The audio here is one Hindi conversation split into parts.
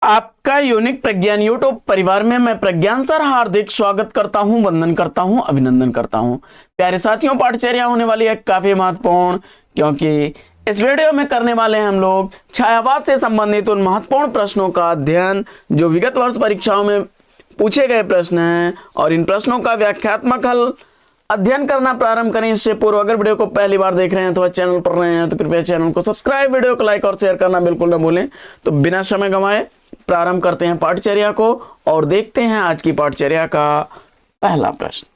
आपका यूनिक प्रज्ञान यूट्यूब परिवार में मैं प्रज्ञान सर हार्दिक स्वागत करता हूं, वंदन करता हूं, अभिनंदन करता हूं। प्यारे साथियों, पाठचर्या होने वाली है काफी महत्वपूर्ण, क्योंकि इस वीडियो में करने वाले हैं हम लोग छायावाद से संबंधित उन महत्वपूर्ण प्रश्नों का अध्ययन जो विगत वर्ष परीक्षाओं में पूछे गए प्रश्न हैं, और इन प्रश्नों का व्याख्यात्मक हल अध्ययन करना प्रारंभ करें। इससे पूर्व अगर वीडियो को पहली बार देख रहे हैं तो चैनल पर रहे हैं तो कृपया चैनल को सब्सक्राइब, वीडियो को लाइक और शेयर करना बिल्कुल न भूलें। तो बिना समय गंवाए प्रारंभ करते हैं पाठचर्या को और देखते हैं आज की पाठचर्या का पहला प्रश्न।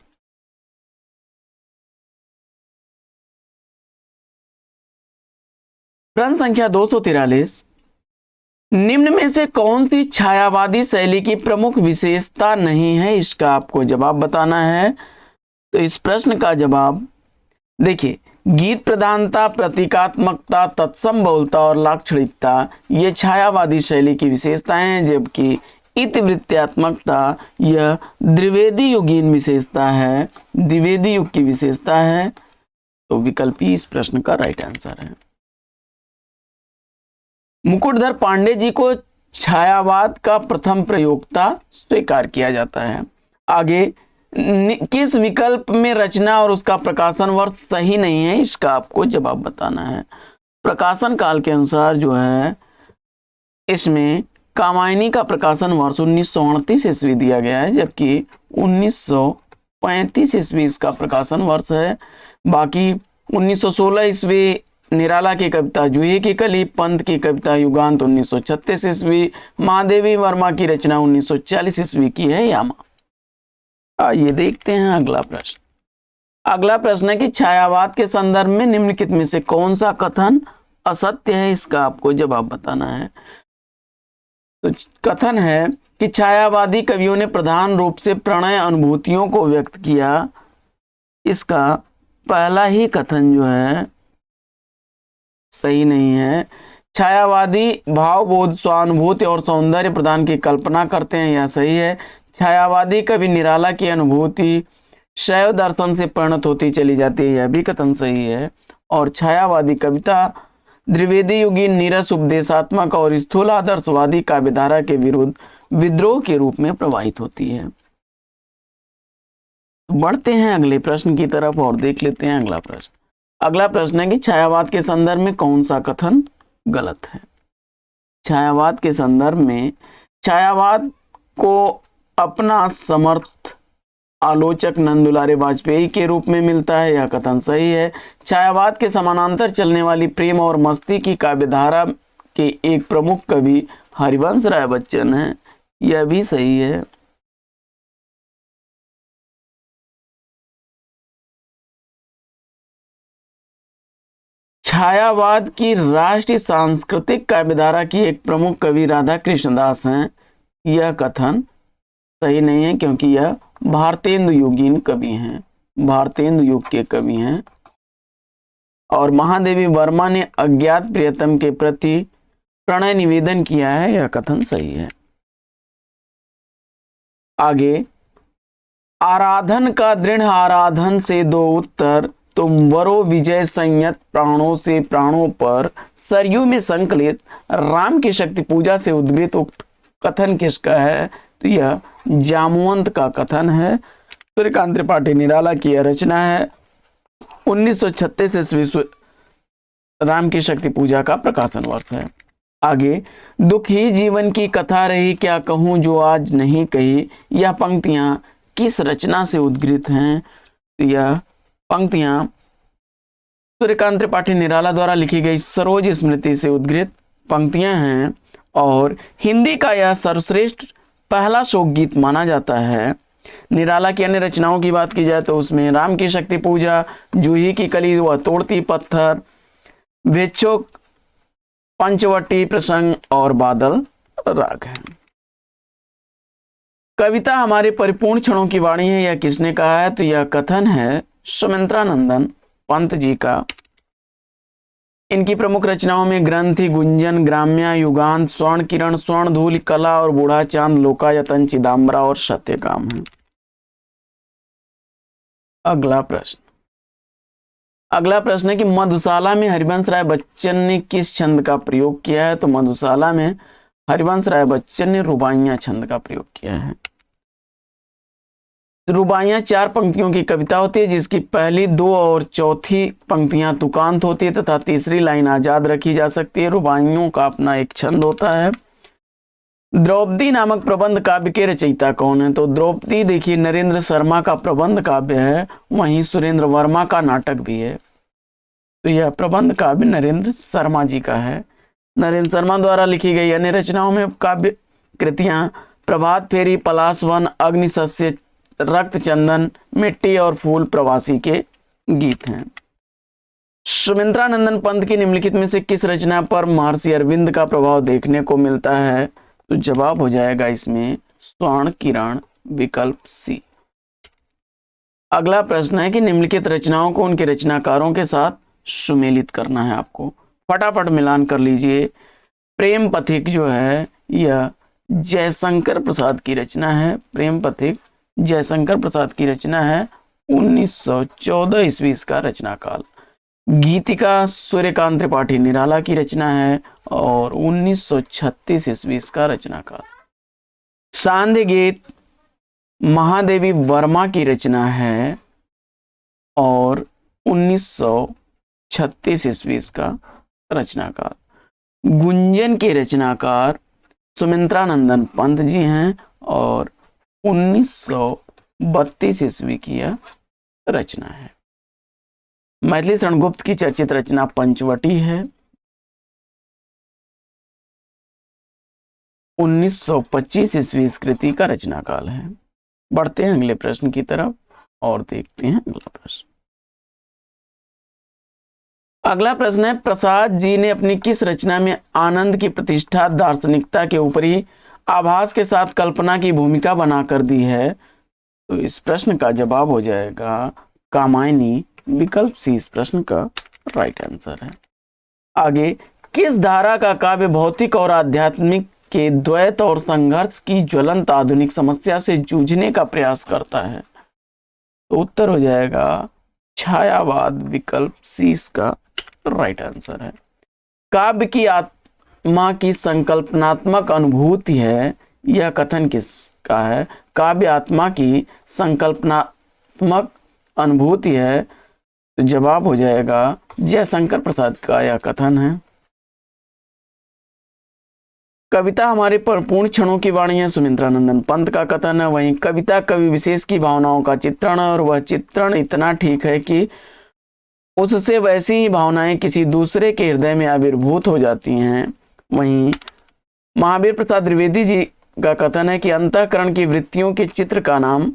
प्रश्न संख्या 243, निम्न में से कौन सी छायावादी शैली की प्रमुख विशेषता नहीं है, इसका आपको जवाब बताना है। तो इस प्रश्न का जवाब देखिए, गीत प्रधानता, प्रतीकात्मकता, तत्सम बहुलता और लाक्षणिकता ये छायावादी शैली की विशेषताएं हैं, जबकि इतिवृत्तात्मकता यह द्विवेदी युगीन विशेषता है, द्विवेदी युग की विशेषता है। तो विकल्पी इस प्रश्न का राइट आंसर है। मुकुटधर पांडे जी को छायावाद का प्रथम प्रयोक्ता स्वीकार किया जाता है। आगे, किस विकल्प में रचना और उसका प्रकाशन वर्ष सही नहीं है, इसका आपको जवाब बताना है। प्रकाशन काल के अनुसार जो है इसमें कामायनी का प्रकाशन वर्ष 1938 ईस्वी दिया गया है, जबकि 1935 ईस्वी इसका प्रकाशन वर्ष है। बाकी 1916 ईस्वी निराला की कविता जूही की कली, पंत की कविता युगांत 1936 ईस्वी, महादेवी वर्मा की रचना 1940 ईस्वी की है यामा। ये देखते हैं अगला प्रश्न। अगला प्रश्न है कि छायावाद के संदर्भ में निम्नलिखित में से कौन सा कथन असत्य है, इसका आपको जवाब बताना है। तो कथन है कि छायावादी कवियों ने प्रधान रूप से प्रणय अनुभूतियों को व्यक्त किया। इसका पहला ही कथन जो है सही नहीं है। छायावादी भावबोध, स्वानुभूति और सौंदर्य प्रदान की कल्पना करते हैं, यह सही है। छायावादी कवि निराला की अनुभूति शैव दर्शन से परिणत होती चली जाती है, यह भी कथन सही है। और छायावादी कविता द्विवेदी युगीन, नीरस, उपदेशात्मक और स्थूल आदर्शवादी काव्यधारा के विरुद्ध विद्रोह के रूप में प्रवाहित होती है। बढ़ते हैं अगले प्रश्न की तरफ और देख लेते हैं अगला प्रश्न। अगला प्रश्न है कि छायावाद के संदर्भ में कौन सा कथन गलत है। छायावाद के संदर्भ में छायावाद को अपना समर्थ आलोचक नंदुलारे वाजपेयी के रूप में मिलता है, यह कथन सही है। छायावाद के समानांतर चलने वाली प्रेम और मस्ती की काव्यधारा के एक प्रमुख कवि हरिवंश राय बच्चन हैं, यह भी सही है। छायावाद की राष्ट्रीय सांस्कृतिक काव्यधारा की एक प्रमुख कवि राधा कृष्णदास हैं, यह कथन सही नहीं है, क्योंकि यह भारतेंदु युगीन कवि हैं, भारतेंदु युग के कवि हैं। और महादेवी वर्मा ने अज्ञात प्रियतम के प्रति प्रणय निवेदन किया है, यह कथन सही है। आगे, आराधन का दृढ़ आराधन से दो उत्तर, तुम वरो विजय संयत प्राणों से प्राणों पर, सरयू में संकलित राम की शक्ति पूजा से उद्गृत उक्त कथन किसका है। तो यह जामवंत का कथन है। सूर्यकांत त्रिपाठी निराला की यह रचना है। 1936 ईस्वी राम की शक्ति पूजा का प्रकाशन वर्ष है। आगे, दुख ही जीवन की कथा रही, क्या कहूं जो आज नहीं कही, यह पंक्तियां किस रचना से उद्गृत हैं। तो यह पंक्तियां सूर्यकांत त्रिपाठी निराला द्वारा लिखी गई सरोज स्मृति से उद्गृत पंक्तियां हैं, और हिंदी का यह सर्वश्रेष्ठ पहला शोक गीत माना जाता है। निराला की अन्य रचनाओं की बात की जाए तो उसमें राम की शक्ति पूजा, जूही की कली व तोड़ती पत्थर, वेचोक, पंचवटी प्रसंग और बादल राग है। कविता हमारे परिपूर्ण क्षणों की वाणी है, यह किसने कहा है। तो यह कथन है सुमित्रानंदन पंत जी का। इनकी प्रमुख रचनाओं में ग्रंथि, गुंजन, ग्राम्या, युगांत, स्वर्ण किरण, स्वर्ण धूल, कला और बूढ़ा चांद, लोकायतन, चिदाम्बरा और सत्यकाम है। अगला प्रश्न है कि मधुशाला में हरिवंश राय बच्चन ने किस छंद का प्रयोग किया है। तो मधुशाला में हरिवंश राय बच्चन ने रुबाइयां छंद का प्रयोग किया है। रुबाइयां 4 पंक्तियों की कविता होती है, जिसकी पहली 2 और चौथी पंक्तियां तुकांत होती है तथा तीसरी लाइन आजाद रखी जा सकती है। रुबाइयों का अपना एक छंद होता है। द्रौपदी नामक प्रबंध काव्य के रचयिता कौन है? तो द्रौपदी देखिए नरेंद्र शर्मा का प्रबंध काव्य है, वहीं सुरेंद्र वर्मा का नाटक भी है। तो यह प्रबंध काव्य नरेंद्र शर्मा जी का है। नरेंद्र शर्मा द्वारा लिखी गई अन्य रचनाओं में काव्य कृतियां प्रभात फेरी, पलाश वन, अग्निशस्य, रक्त चंदन, मिट्टी और फूल, प्रवासी के गीत हैं। सुमित्रानंदन पंत की निम्नलिखित में से किस रचना पर महर्षि अरविंद का प्रभाव देखने को मिलता है? तो जवाब हो जाएगा इसमें स्वर्ण किरण, विकल्प सी। अगला प्रश्न है कि निम्नलिखित रचनाओं को उनके रचनाकारों के साथ सुमेलित करना है आपको। फटाफट मिलान कर लीजिए। प्रेम पथिक जो है यह जयशंकर प्रसाद की रचना है। प्रेम पथिक जयशंकर प्रसाद की रचना है, 1914 ईस्वी इसका रचना काल। गीतिका सूर्यकांत त्रिपाठी निराला की रचना है और 1936 ईस्वी इसका रचना काल। सांध्य गीत महादेवी वर्मा की रचना है और 1936 ईस्वी इसका रचना काल। गुंजन के रचनाकार सुमित्रानंदन पंत जी हैं और 1932 ईस्वी की यह रचना है। मैथिली शरण गुप्त की चर्चित रचना पंचवटी है, 1925 ईस्वी इस कृति का रचना काल है। बढ़ते हैं अगले प्रश्न की तरफ और देखते हैं अगला प्रश्न। अगला प्रश्न है, प्रसाद जी ने अपनी किस रचना में आनंद की प्रतिष्ठा दार्शनिकता के ऊपरी आभास के साथ कल्पना की भूमिका बनाकर दी है? तो इस प्रश्न का जवाब हो जाएगा कामायनी, विकल्प सी इस प्रश्न का राइट आंसर है। आगे, किस धारा का काव्य भौतिक और आध्यात्मिक के द्वैत और संघर्ष की ज्वलंत आधुनिक समस्या से जूझने का प्रयास करता है? तो उत्तर हो जाएगा छायावाद, विकल्प सी इसका राइट आंसर है। काव्य की आत्मा की संकल्पनात्मक अनुभूति है, यह कथन किसका है? काव्य आत्मा की संकल्पनात्मक अनुभूति है, तो जवाब हो जाएगा जयशंकर प्रसाद का यह कथन है। कविता हमारे परिपूर्ण क्षणों की वाणी है, सुमित्रानंदन पंत का कथन है। वहीं कविता कवि विशेष की भावनाओं का चित्रण है और वह चित्रण इतना ठीक है कि उससे वैसी ही भावनाएं किसी दूसरे के हृदय में आविर्भूत हो जाती हैं। वहीं महावीर प्रसाद द्विवेदी जी का कथन है कि अंतःकरण की वृत्तियों के चित्र का नाम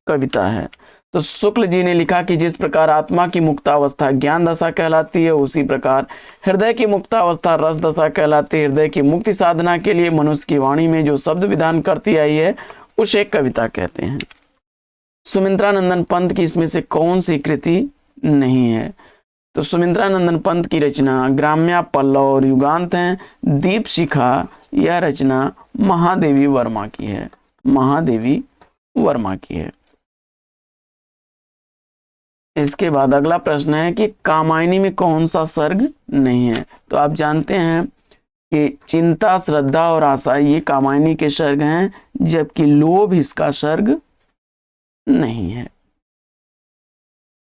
कविता है। तो शुक्ल जी ने लिखा कि जिस प्रकार आत्मा की मुक्तावस्था ज्ञान दशा कहलाती है, उसी प्रकार हृदय की मुक्तावस्था रस दशा कहलाती है। हृदय की मुक्ति साधना के लिए मनुष्य की वाणी में जो शब्द विधान करती आई है उसे कविता कहते हैं। सुमित्रानंदन पंत की इसमें से कौन सी कृति नहीं है? तो सुमित्रानंदन पंत की रचना ग्राम्या, पल्लव और युगांत हैं। दीप शिखा यह रचना महादेवी वर्मा की है, महादेवी वर्मा की है। इसके बाद अगला प्रश्न है कि कामायनी में कौन सा सर्ग नहीं है? तो आप जानते हैं कि चिंता, श्रद्धा और आशा ये कामायनी के सर्ग हैं, जबकि लोभ इसका सर्ग नहीं है।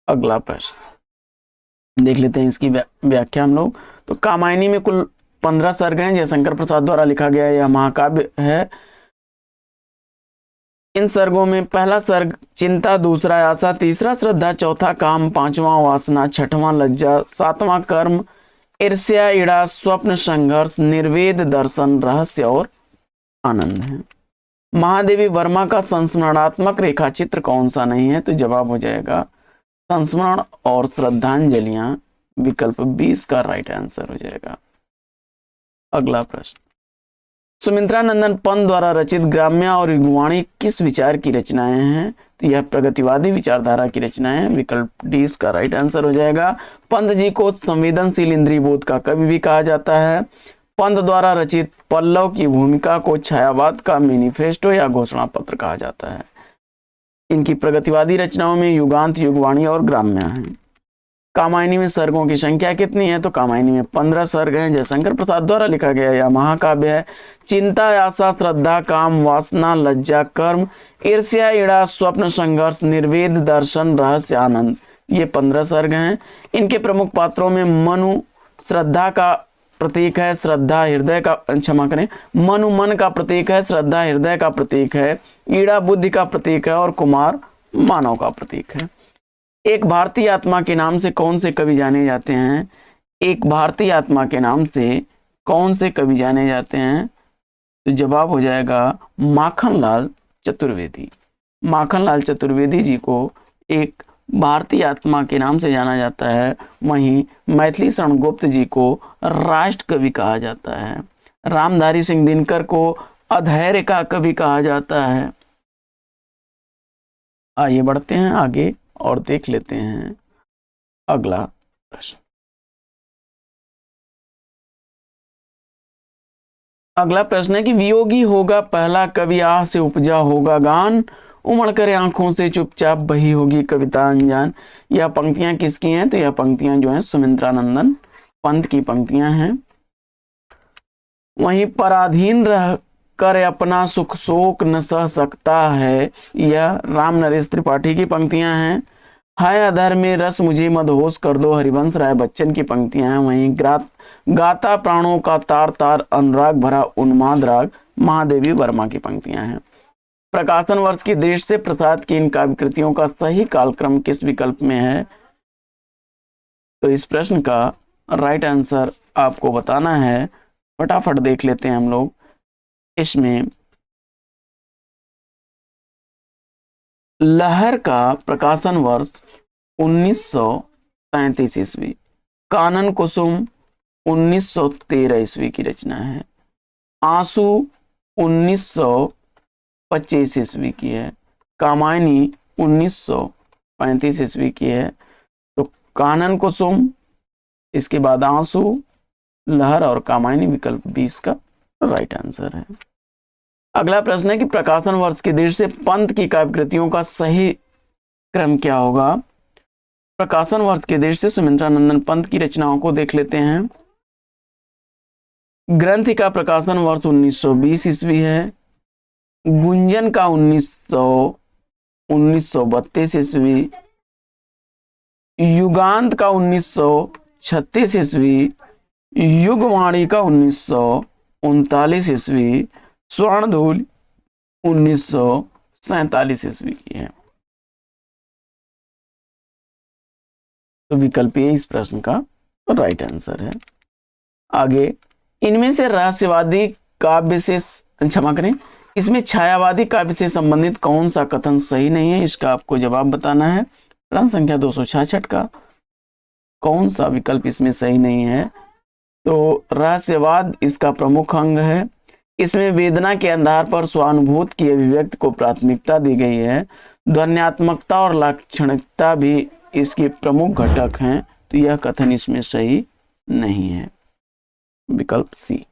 अगला प्रश्न देख लेते हैं, इसकी व्याख्या हम लोग। तो कामायनी में कुल 15 सर्ग हैं। जयशंकर प्रसाद द्वारा लिखा गया यह महाकाव्य है। इन सर्गों में पहला सर्ग चिंता, दूसरा आशा, तीसरा श्रद्धा, चौथा काम, पांचवां वासना, छठवां लज्जा, सातवां कर्म, ईर्ष्या, ईड़ा, स्वप्न, संघर्ष, निर्वेद, दर्शन, रहस्य और आनंद है। महादेवी वर्मा का संस्मरणात्मक रेखा चित्र कौन सा नहीं है? तो जवाब हो जाएगा संस्मरण और श्रद्धांजलियां, विकल्प 20 का राइट आंसर हो जाएगा। अगला प्रश्न, सुमित्रानंदन पंत द्वारा रचित ग्राम्या और युगवाणी किस विचार की रचनाएं हैं? तो यह प्रगतिवादी विचारधारा की रचनाएं हैं, विकल्प डी इसका राइट आंसर हो जाएगा। पंत जी को संवेदनशील इंद्रिय बोध का कवि भी कहा जाता है। पंत द्वारा रचित पल्लव की भूमिका को छायावाद का मैनिफेस्टो या घोषणा पत्र कहा जाता है। इनकी प्रगतिवादी रचनाओं में युगांत, युगवाणी और ग्राम्या है। कामायनी में सर्गों की संख्या कितनी है? तो कामायनी में 15 सर्ग हैं। जयशंकर प्रसाद द्वारा लिखा गया यह महाकाव्य है। चिंता, आशा, श्रद्धा, काम, वासना, लज्जा, कर्म, ईर्ष्या, ईड़ा, स्वप्न, संघर्ष, निर्वेद, दर्शन, रहस्य, आनंद, ये 15 सर्ग हैं। इनके प्रमुख पात्रों में मनु श्रद्धा का प्रतीक है, श्रद्धा हृदय का, क्षमा करें, मनु मन का प्रतीक है, श्रद्धा हृदय का प्रतीक है, ईड़ा बुद्धि का प्रतीक है और कुमार मानव का प्रतीक है। एक भारतीय आत्मा के नाम से कौन से कवि जाने जाते हैं? एक भारतीय आत्मा के नाम से कौन से कवि जाने जाते हैं? तो जवाब हो जाएगा माखनलाल चतुर्वेदी। माखनलाल चतुर्वेदी जी को एक भारतीय आत्मा के नाम से जाना जाता है। वहीं मैथिली शरण गुप्त जी को राष्ट्र कवि कहा जाता है। रामधारी सिंह दिनकर को अधैर्य का कवि कहा जाता है। आइए बढ़ते हैं आगे और देख लेते हैं अगला प्रश्न। अगला प्रश्न है कि वियोगी होगा पहला कवि, आह से उपजा होगा गान, उमड़ कर आंखों से चुपचाप बही होगी कविता अनजान। यह पंक्तियां किसकी हैं? तो यह पंक्तियां जो हैं सुमित्रानंदन पंत की पंक्तियां हैं। वहीं पराधीन रह कर अपना सुख शोक न सह सकता है, यह राम नरेश त्रिपाठी की पंक्तियां हैं। हाय अधर में रस मुझे मदहोश कर दो, हरिवंश राय बच्चन की पंक्तियां हैं। वहीं गाता प्राणों का तार तार अनुराग भरा उन्माद राग, महादेवी वर्मा की पंक्तियां हैं। प्रकाशन वर्ष की दृष्टि से प्रसाद की इन काव्य कृतियों का सही कालक्रम किस विकल्प में है? तो इस प्रश्न का राइट आंसर आपको बताना है। फटाफट देख लेते हैं हम लोग। इसमें लहर का प्रकाशन वर्ष 1933 ईस्वी, कानन कुसुम 1913 ईस्वी की रचना है, आंसू 1925 ईस्वी की है, कामायनी 1935 ईस्वी की है। तो कानन कुसुम, इसके बाद आंसू, लहर और कामायनी विकल्प 20 का राइट आंसर है। अगला प्रश्न है कि प्रकाशन वर्ष की दृष्टि से पंत की काव्य कृतियों का सही क्रम क्या होगा? प्रकाशन वर्ष की दृष्टि से सुमित्रानंदन पंत की रचनाओं को देख लेते हैं। ग्रंथ का प्रकाशन वर्ष 1920 ईस्वी है। गुंजन का 1932 ईस्वी, युगांत का 1936 ईस्वी, युगवाणी का 1939 ईस्वी, स्वर्णधूल 1947 ईस्वी की है। तो विकल्प ए इस प्रश्न का राइट आंसर है। आगे, इनमें से रहस्यवादी काव्य से, क्षमा करें, इसमें छायावादी काव्य से संबंधित कौन सा कथन सही नहीं है? इसका आपको जवाब बताना है। प्रश्न संख्या 266 का कौन सा विकल्प इसमें सही नहीं है? तो रहस्यवाद इसका प्रमुख अंग है। इसमें वेदना के आधार पर स्वानुभूति की अभिव्यक्ति को प्राथमिकता दी गई है। ध्वन्यात्मकता और लाक्षणिकता भी इसके प्रमुख घटक हैं। तो यह कथन इसमें सही नहीं है। विकल्प सी।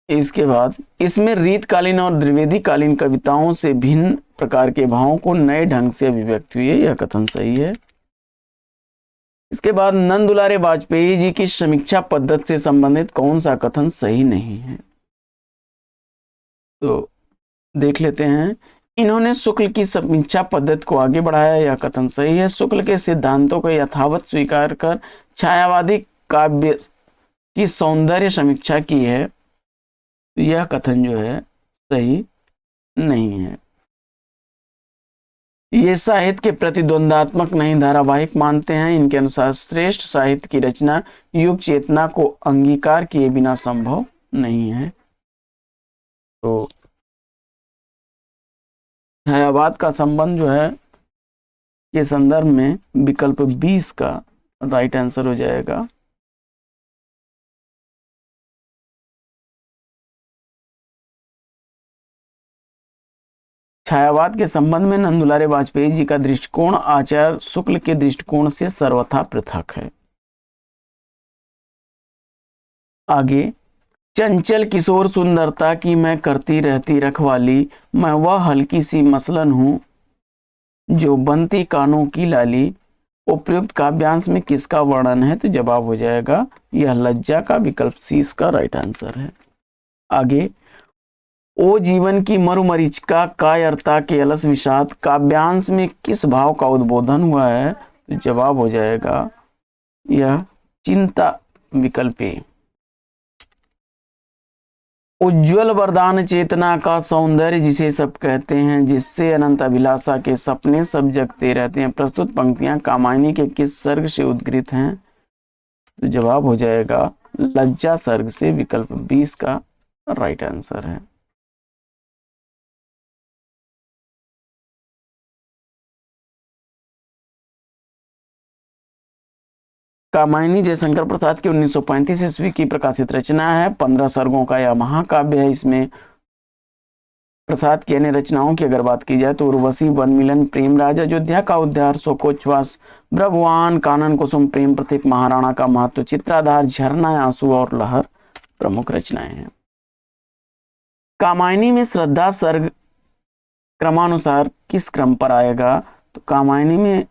इसके बाद, इसमें रीतकालीन और द्विवेदी कालीन कविताओं से भिन्न प्रकार के भावों को नए ढंग से अभिव्यक्त हुई है। यह कथन सही है। इसके बाद, नंद दुलारे वाजपेयी जी की समीक्षा पद्धति से संबंधित कौन सा कथन सही नहीं है? तो देख लेते हैं। इन्होंने शुक्ल की समीक्षा पद्धति को आगे बढ़ाया, यह कथन सही है। शुक्ल के सिद्धांतों को यथावत स्वीकार कर छायावादी काव्य की सौंदर्य समीक्षा की है। तो यह कथन जो है सही नहीं है। ये साहित्य के प्रतिद्वंदात्मक नहीं, धारावाहिक मानते हैं। इनके अनुसार श्रेष्ठ साहित्य की रचना युग चेतना को अंगीकार किए बिना संभव नहीं है। तो छायावाद का संबंध जो है के संदर्भ में विकल्प 20 का राइट आंसर हो जाएगा। छायावाद के संबंध में नंद दुलारे वाजपेयी जी का दृष्टिकोण आचार्य शुक्ल के दृष्टिकोण से सर्वथा पृथक है। आगे, चंचल किशोर सुंदरता की मैं करती रहती रखवाली, मैं वह हल्की सी मसलन हूँ जो बनती कानों की लाली। उपयुक्त काव्यांश में किसका वर्णन है? तो जवाब हो जाएगा यह लज्जा का, विकल्प सी इसका राइट आंसर है। आगे, ओ जीवन की मरुमरीचिका कायरता के अलस विषाद काव्यांश में किस भाव का उद्बोधन हुआ है? तो जवाब हो जाएगा यह चिंता, विकल्प ए। उज्ज्वल वरदान चेतना का सौंदर्य जिसे सब कहते हैं, जिससे अनंत अभिलाषा के सपने सब जगते रहते हैं, प्रस्तुत पंक्तियां कामायनी के किस सर्ग से उद्गृत हैं? तो जवाब हो जाएगा लज्जा सर्ग से, विकल्प 20 का राइट आंसर है। कामायनी जयशंकर प्रसाद की 1935 ईस्वी की प्रकाशित रचना है। 15 सर्गों का यह महाकाव्य है। इसमें प्रसाद की अन्य रचनाओं की अगर बात की जाए तो उर्वशी, वनमिलन, प्रेमराज, अयोध्या का उद्धार, शोकोच्छ्वास, ब्रभुआन, कानन कुसुम, प्रेम प्रतीक, महाराणा का महत्व, चित्राधार, झरना, आंसू और लहर प्रमुख रचनाएं हैं। कामायनी में श्रद्धा सर्ग क्रमानुसार किस क्रम पर आएगा? तो कामायनी में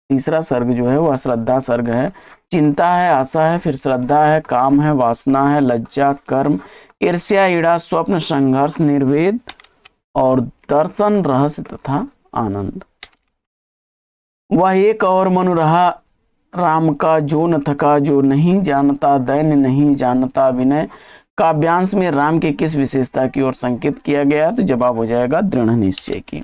तीसरा सर्ग जो है वह श्रद्धा सर्ग है। चिंता है, आशा है, फिर श्रद्धा है, काम है, वासना है, लज्जा, कर्म, ईर्ष्या, ईड़ा, स्वप्न, संघर्ष, निर्वेद और दर्शन, रहस्य तथा आनंद। वह एक और मनु रहा राम का जो न थका, जो नहीं जानता दैन्य, नहीं जानता विनय। काव्यांश में राम की किस विशेषता की ओर संकेत किया गया? तो जवाब हो जाएगा दृढ़ निश्चय की।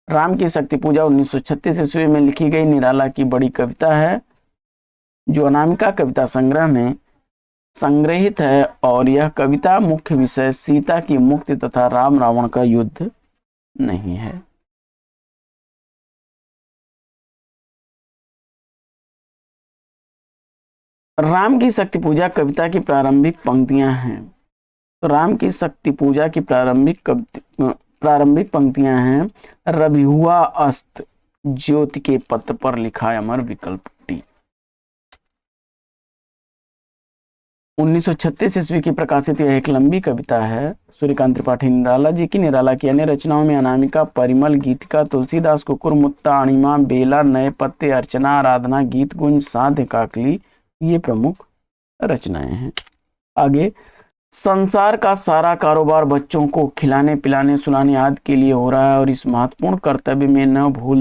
राम की शक्ति पूजा 1936 ईस्वी में लिखी गई निराला की बड़ी कविता है, जो अनामिका कविता संग्रह में संग्रहित है, और यह कविता मुख्य विषय सीता की मुक्ति तथा राम रावण का युद्ध नहीं है। राम की शक्ति पूजा कविता की प्रारंभिक पंक्तियां हैं। तो राम की शक्ति पूजा की प्रारंभिक पंक्तियां हैं, रवि हुआ अस्त ज्योति के पत्र पर लिखा अमर, विकल्प डी। 1936 ईस्वी की प्रकाशित यह एक लंबी कविता है सूर्यकांत त्रिपाठी निराला जी की। निराला की अन्य रचनाओं में अनामिका, परिमल, गीतिका, तुलसीदास, कुकुर, मुत्ता, अणिमा, बेला, नए पत्ते, अर्चना, आराधना, गीत गुंज, साध्य, काकली ये प्रमुख रचनाएं हैं। आगे, संसार का सारा कारोबार बच्चों को खिलाने पिलाने सुलाने आदि के लिए हो रहा है, और इस महत्वपूर्ण कर्तव्य में भूल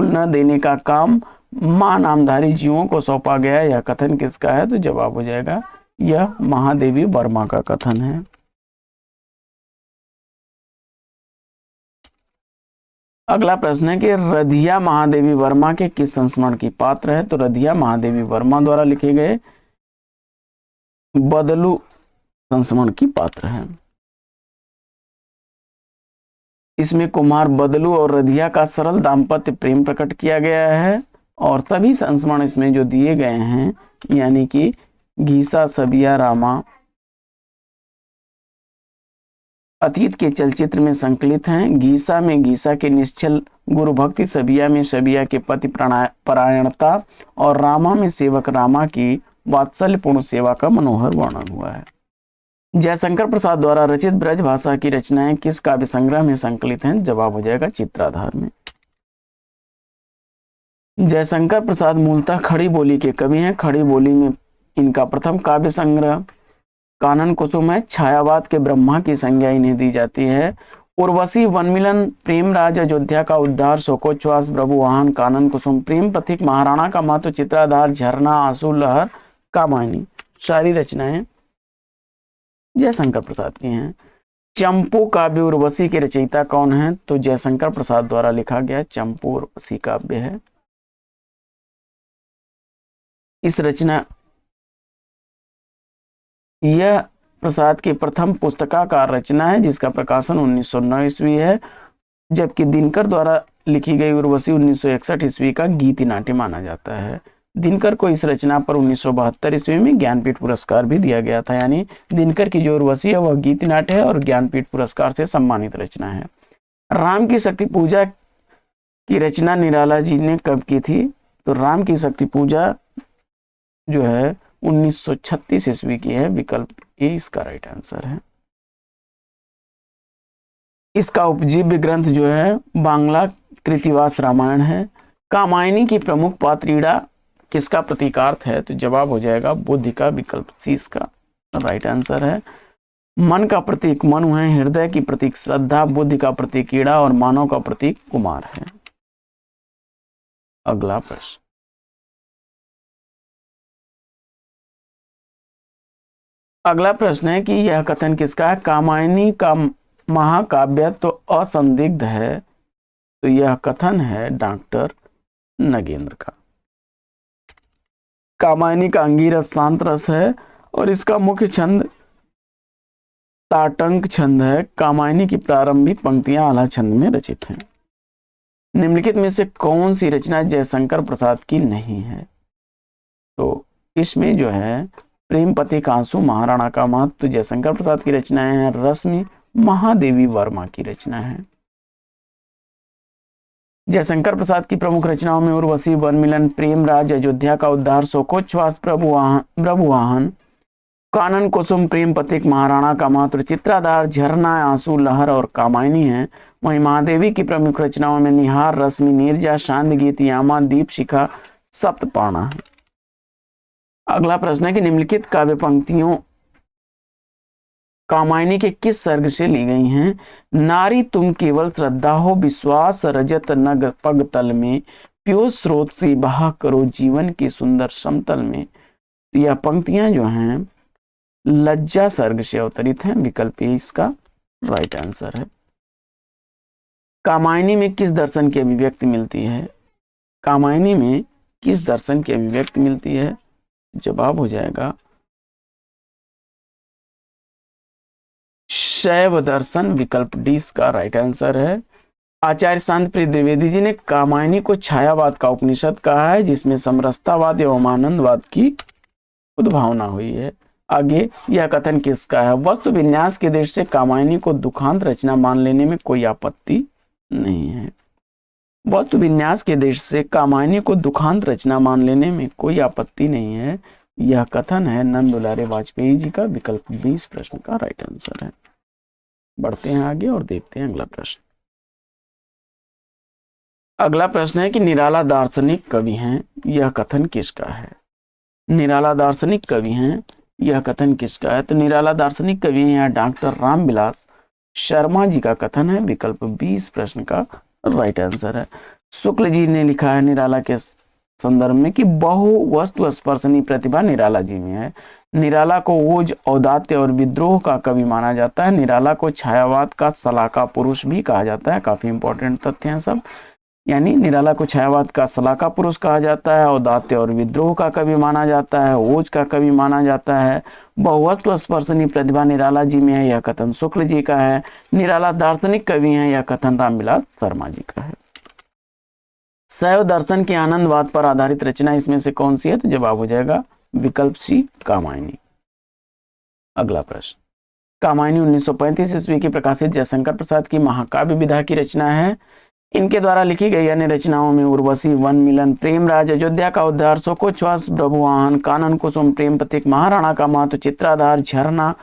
न देने का काम मां नामधारी जीवों को सौंपा गया। यह कथन किसका है? तो जवाब हो जाएगा यह महादेवी वर्मा का कथन है। अगला प्रश्न है कि रधिया महादेवी वर्मा के किस संस्मरण की पात्र है? तो रधिया महादेवी वर्मा द्वारा लिखे गए बदलू संस्मरण की पात्र है। इसमें कुमार बदलू और रधिया का सरल दाम्पत्य प्रेम प्रकट किया गया है, और सभी संस्मरण इसमें जो दिए गए हैं यानी कि गीसा, सबिया, रामा अतीत के चलचित्र में संकलित हैं। गीसा में गीसा के निश्चल गुरु भक्ति, सबिया में सबिया के पति परायणता और रामा में सेवक रामा की वात्सल्यपूर्ण सेवा का मनोहर वर्णन हुआ है। जयशंकर प्रसाद द्वारा रचित ब्रज भाषा की रचनाएं किस काव्य संग्रह में संकलित हैं? जवाब हो जाएगा चित्राधार में। जयशंकर प्रसाद मूलतः खड़ी बोली के कवि हैं। खड़ी बोली में इनका प्रथम काव्य संग्रह कानन कुसुम है। छायावाद के ब्रह्मा की संज्ञा इन्हें दी जाती है। उर्वशी, वनमिलन, प्रेमराज, अयोध्या का उद्धार, शोकोच्छ्वास, प्रभुवाहन, कानन कुसुम, प्रेम प्रतीक, महाराणा का महत्व, चित्राधार, झरना, आंसू, लहर, कामायनी सारी रचनाएं जयशंकर प्रसाद की हैं। चंपू काव्य उर्वशी के रचयिता कौन है? तो जयशंकर प्रसाद द्वारा लिखा गया चंपू उर्वशी काव्य है। इस रचना यह प्रसाद की प्रथम पुस्तकाकार रचना है, जिसका प्रकाशन 1909 ईस्वी है, जबकि दिनकर द्वारा लिखी गई उर्वशी 1961 ईस्वी का गीति नाट्य माना जाता है। दिनकर को इस रचना पर 1972 ईस्वी में ज्ञानपीठ पुरस्कार भी दिया गया था। यानी दिनकर की जो उर्वशी है वह गीति नाट्य है और ज्ञानपीठ पुरस्कार से सम्मानित रचना है। राम की शक्ति पूजा की रचना निराला जी ने कब की थी? तो राम की शक्ति पूजा जो है 1936 ईस्वी की है। विकल्प ए इसका राइट आंसर है। इसका उपजीव्य ग्रंथ जो है बांग्ला कृतिवास रामायण है। कामायनी की प्रमुख पात्रीड़ा किसका प्रतीकार्थ है? तो जवाब हो जाएगा बुद्ध का। विकल्प सी इसका राइट आंसर है। मन का प्रतीक मनु है, हृदय की प्रतीक श्रद्धा, बुद्धि का प्रतीक ईड़ा और मानव का प्रतीक कुमार है। अगला प्रश्न, अगला प्रश्न है कि यह कथन किसका है? कामायनी का महाकाव्य तो असंदिग्ध है। तो यह कथन है डॉक्टर नगेंद्र का। कामायनी का अंगिरस शांत रस है और इसका मुख्य छंद ताटंक छंद है। कामायनी की प्रारंभिक पंक्तियां आला छंद में रचित हैं। निम्नलिखित में से कौन सी रचना जयशंकर प्रसाद की नहीं है? तो इसमें जो है प्रेमपति कांसू महाराणा का महत्व जयशंकर प्रसाद की रचनाएं हैं। रश्मि महादेवी वर्मा की रचना है। जयशंकर प्रसाद की प्रमुख रचनाओं में उर्वशी, वनमिलन, प्रेमराज, अयोध्या का उद्धार, शोकोच्छ्वास, प्रभुवाहन, कानन कुसुम, प्रेम पथिक, महाराणा का महत्व, चित्राधार, झरना, आंसू, लहर और कामायनी है। वहीं महादेवी की प्रमुख रचनाओं में निहार, रश्मि, नीरजा, शांत गीत, यामा, दीप शिखा, सप्तपाणा है। अगला प्रश्न है कि निम्नलिखित काव्य पंक्तियों कामायनी के किस सर्ग से ली गई हैं? नारी तुम केवल श्रद्धा हो, विश्वास रजत नग पग तल में, प्यो स्रोत से बहा करो जीवन के सुंदर समतल में। यह पंक्तियां जो हैं लज्जा सर्ग से अवतरित हैं। विकल्प ए इसका राइट आंसर है। कामायनी में किस दर्शन की अभिव्यक्ति मिलती है? कामायनी में किस दर्शन की अभिव्यक्ति मिलती है? जवाब हो जाएगा शैव दर्शन। विकल्प डी इसका राइट आंसर है। आचार्य शांत प्रिय द्विवेदी जी ने कामायनी को छायावाद का उपनिषद कहा है, जिसमें समरसतावाद एवं आनंदवाद की उद्भावना हुई है। आगे यह कथन किसका है? वस्तु विन्यास के दृष्टि से कामायनी को दुखांत रचना मान लेने में कोई आपत्ति नहीं है। वस्तु विन्यास के दृष्टि से कामायनी को दुखांत रचना मान लेने में कोई आपत्ति नहीं है। यह कथन है नंद दुलारे वाजपेयी जी का। विकल्प 20 प्रश्न का राइट आंसर है। बढ़ते हैं आगे और देखते हैं अगला प्रश्न। अगला प्रश्न है कि निराला दार्शनिक कवि हैं, यह कथन किसका है? निराला दार्शनिक कवि हैं, यह कथन किसका है? तो निराला दार्शनिक कवि हैं डॉक्टर रामविलास शर्मा जी का कथन है। विकल्प 20 प्रश्न का राइट आंसर है। शुक्ल जी ने लिखा है निराला के संदर्भ में कि बहु वस्तु स्पर्शनी प्रतिभा निराला जी में है। निराला को ओज, औदात्य और विद्रोह का कवि माना जाता है। निराला को छायावाद का सलाका पुरुष भी कहा जाता है। काफी इंपॉर्टेंट तथ्य हैं सब। यानी निराला को छायावाद का सलाका पुरुष कहा जाता है, औदात्य और विद्रोह का कवि माना जाता है, ओज का कवि माना जाता है। बहुवस्तु स्पर्शनी प्रतिभा निराला जी में है, यह कथन शुक्ल जी का है। निराला दार्शनिक कवि हैं, यह कथन रामविलास शर्मा जी का है। शैव दर्शन के आनंदवाद पर आधारित रचना इसमें से कौन सी है? तो जवाब हो जाएगा विकल्प सी कामायनी। अगला प्रश्न, कामायनी 1935 ईस्वी की प्रकाशित जयशंकर प्रसाद की महाकाव्य विधा की रचना है। इनके द्वारा लिखी गई अन्य रचनाओं में उर्वशी, वनमिलन, प्रेमराज, अयोध्या का उद्धार, शोकोच्छ्वास, प्रभुवाहन, कानन कुसुम, प्रेम पथिक, महाराणा का महत्व, चित्राधार, झरना,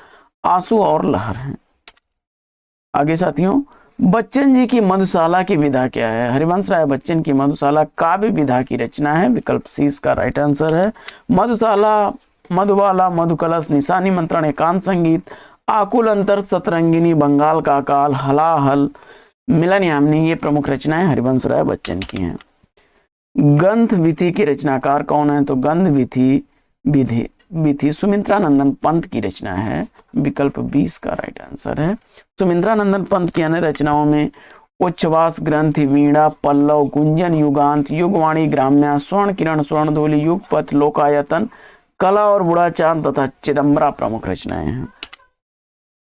आंसू और लहर हैं। आगे साथियों, बच्चन जी की मधुशाला की विधा क्या है? हरिवंश राय बच्चन की मधुशाला काव्य विधा की रचना है। विकल्प सी इसका राइट आंसर है। मधुशाला, मधुबाला, मधुकलश, निशानी मंत्रण, एकांत संगीत, आकुल अंतर, सतरंगिनी, बंगाल का काल, हलाहल, मिलन यामिनी, ये प्रमुख रचनाएं हरिवंश राय बच्चन की हैं। गंध विधि के रचनाकार कौन है? तो गंध विधि सुमित्रानंदन पंत की रचना है। विकल्प 20 का राइट आंसर है। सुमित्रानंदन पंत की अन्य रचनाओं में उच्छ्वास, ग्रंथि, वीणा, पल्लव, गुंजन, युगांत, युगवाणी, ग्राम्या, स्वर्ण किरण, स्वर्णधोली, युगपथ, लोकायतन, कला और बुढ़ा चांद तथा चिदम्बरा प्रमुख रचनाएं हैं।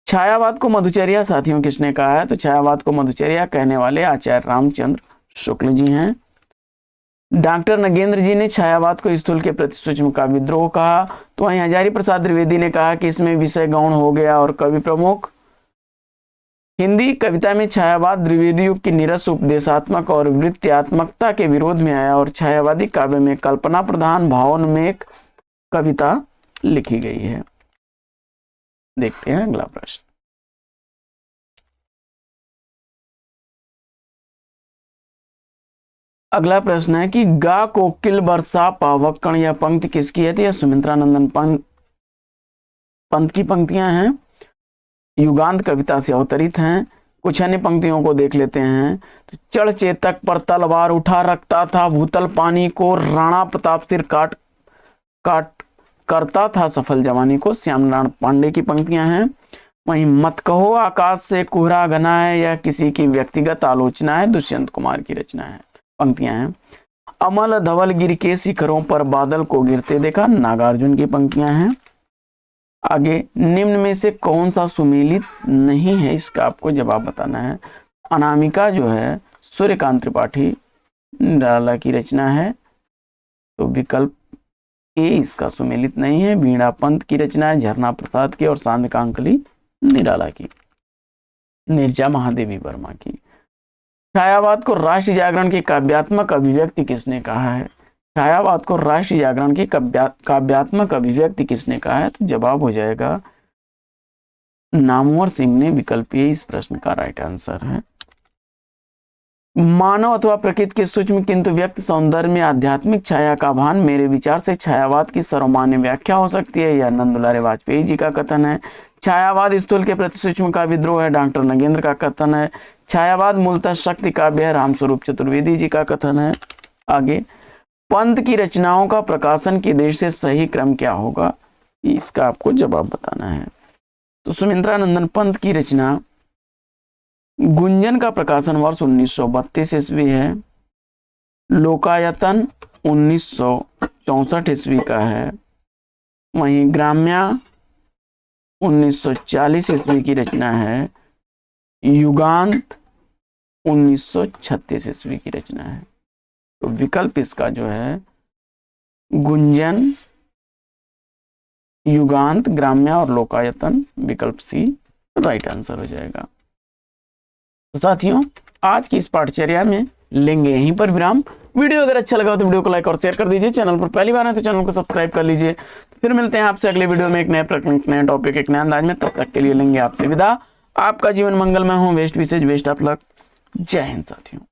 छायावाद को मधुचर्या साथियों किसने कहा है? तो छायावाद को मधुचर्या कहने वाले आचार्य रामचंद्र शुक्ल जी हैं। डॉक्टर नगेंद्र जी ने छायावाद को स्थूल के प्रति सूक्ष्म का विद्रोह कहा। तो वहीं हजारी प्रसाद द्विवेदी ने कहा कि इसमें विषय गौण हो गया और कवि प्रमुख। हिंदी कविता में छायावाद द्विवेदी युग की निरस उपदेशात्मक और वृत्त्यात्मकता के विरोध में आया और छायावादी काव्य में कल्पना प्रधान, भावोन्मेष कविता लिखी गई है। देखते हैं अगला प्रश्न। अगला प्रश्न है कि गा कोकिल बरसा पावक्कण, यह पंक्ति किसकी है? तो यह सुमित्रानंदन पंत की पंक्तियां हैं, युगांत कविता से अवतरित हैं। कुछ अन्य पंक्तियों को देख लेते हैं। तो चढ़ चेतक पर तलवार उठा रखता था भूतल पानी को, राणा प्रताप सिर काट करता था सफल जवानी को, श्यामनारायण पांडे की पंक्तियां हैं। वहीं मत कहो आकाश से कोहरा घना है, यह किसी की व्यक्तिगत आलोचना है, दुष्यंत कुमार की रचना है, पंक्तियां हैं। अमल धवल गिर के शिखरों पर बादल को गिरते देखा, नागार्जुन की पंक्तियां हैं। आगे निम्न में से कौन सा सुमेलित नहीं है, इसका आपको जवाब बताना है। अनामिका जो है सूर्यकांत त्रिपाठी निराला की रचना है, तो विकल्प ए इसका सुमेलित नहीं है। वीणा पंत की रचना है, झरना प्रसाद की, और सांध्याकांकली निराला की, निर्जा महादेवी वर्मा की। छायावाद को राष्ट्रीय जागरण की काव्यात्मक अभिव्यक्ति किसने कहा है? छायावाद को राष्ट्रीय जागरण की काव्यात्मक अभिव्यक्ति किसने कहा है? तो जवाब हो जाएगा नामवर सिंह ने, विकल्प ए इस प्रश्न का राइट आंसर है। मानव अथवा प्रकृति के सूक्ष्म किंतु व्यक्त सौंदर्य में आध्यात्मिक छाया का भान मेरे विचार से छायावाद की सर्वमान्य व्याख्या हो सकती है, यह नंदुलारे वाजपेयी जी का कथन है। छायावाद स्थूल के प्रति सूक्ष्म का विद्रोह है, डॉक्टर नगेंद्र का कथन है। छायावाद मूलतः शक्ति काव्य है, रामस्वरूप चतुर्वेदी जी का कथन है। आगे पंत की रचनाओं का प्रकाशन की दृष्टि से सही क्रम क्या होगा, इसका आपको जवाब बताना है। तो सुमित्रानंदन पंत की रचना गुंजन का प्रकाशन वर्ष 1932 ईस्वी है, लोकायतन 1964 ईस्वी का है। वहीं ग्राम्या 1940 ईस्वी की रचना है, युगांत 1936 ईस्वी की रचना है। तो विकल्प इसका जो है गुंजन, युगांत, ग्राम्या और लोकायतन, विकल्प सी राइट आंसर हो जाएगा। तो साथियों आज की इस पाठचर्या में लेंगे यहीं पर विराम। वीडियो अगर अच्छा लगा तो वीडियो को लाइक और शेयर कर दीजिए। चैनल पर पहली बार है तो चैनल को सब्सक्राइब कर लीजिए। फिर मिलते हैं आपसे अगले वीडियो में एक नए प्रश्न, नए टॉपिक, एक नए अंदाज में। तब तक के लिए लेंगे आपसे विदा। आपका जीवन मंगलमय हो। वेस्ट विशेष बेस्ट ऑफ लक। जय हिंद साथियों।